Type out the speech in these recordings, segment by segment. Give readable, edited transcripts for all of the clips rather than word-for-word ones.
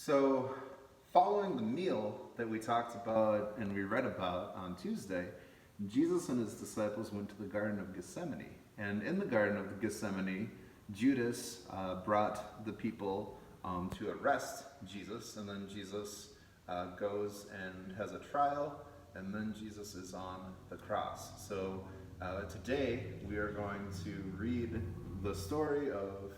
So, following the meal that we talked about and we read about on Tuesday, Jesus and his disciples went to the Garden of Gethsemane. And in the Garden of Gethsemane, Judas brought the people to arrest Jesus, and then Jesus goes and has a trial, and then Jesus is on the cross. So today we are going to read the story of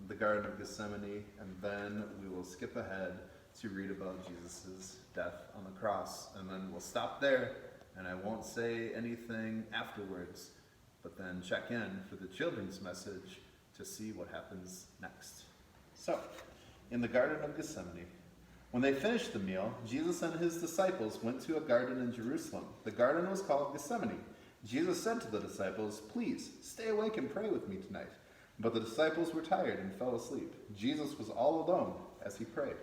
the Garden of Gethsemane, and then we will skip ahead to read about Jesus' death on the cross, and then we'll stop there, and I won't say anything afterwards, but then check in for the children's message to see what happens next. So, in the Garden of Gethsemane, when they finished the meal, Jesus and his disciples went to a garden in Jerusalem. The garden was called Gethsemane. Jesus said to the disciples, "Please, stay awake and pray with me tonight." But the disciples were tired and fell asleep. Jesus was all alone as he prayed.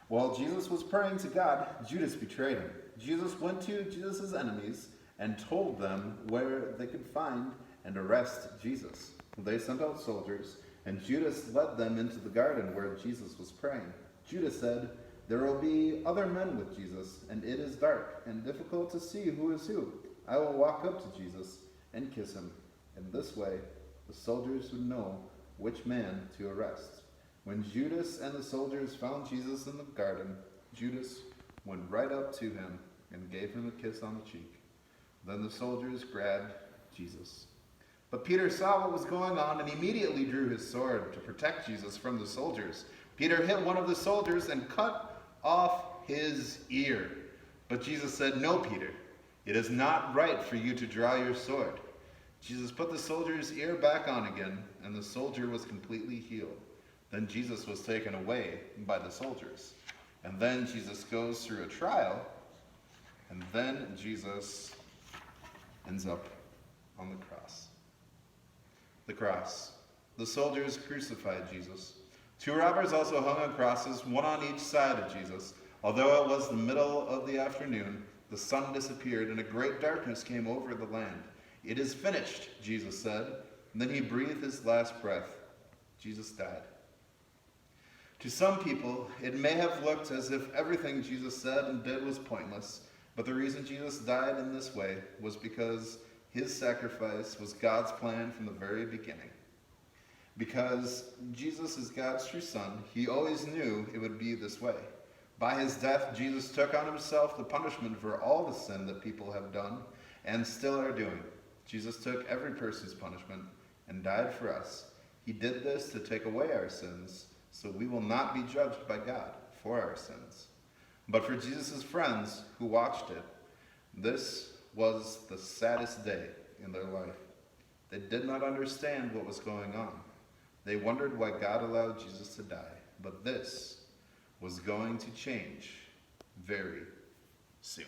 While Jesus was praying to God, Judas betrayed him. Jesus went to Jesus' enemies and told them where they could find and arrest Jesus. They sent out soldiers, and Judas led them into the garden where Jesus was praying. Judas said, "There will be other men with Jesus, and it is dark and difficult to see who is who. I will walk up to Jesus and kiss him. In this way, the soldiers would know which man to arrest." When Judas and the soldiers found Jesus in the garden, Judas went right up to him and gave him a kiss on the cheek. Then the soldiers grabbed Jesus. But Peter saw what was going on and immediately drew his sword to protect Jesus from the soldiers. Peter hit one of the soldiers and cut off his ear. But Jesus said, "No, Peter, it is not right for you to draw your sword." Jesus put the soldier's ear back on again, and the soldier was completely healed. Then Jesus was taken away by the soldiers. And then Jesus goes through a trial, and then Jesus ends up on the cross. The cross. The soldiers crucified Jesus. Two robbers also hung on crosses, one on each side of Jesus. Although it was the middle of the afternoon, the sun disappeared, and a great darkness came over the land. "It is finished," Jesus said. And then he breathed his last breath. Jesus died. To some people, it may have looked as if everything Jesus said and did was pointless, but the reason Jesus died in this way was because his sacrifice was God's plan from the very beginning. Because Jesus is God's true Son, he always knew it would be this way. By his death, Jesus took on himself the punishment for all the sin that people have done and still are doing. Jesus took every person's punishment and died for us. He did this to take away our sins, so we will not be judged by God for our sins. But for Jesus' friends who watched it, this was the saddest day in their life. They did not understand what was going on. They wondered why God allowed Jesus to die. But this was going to change very soon.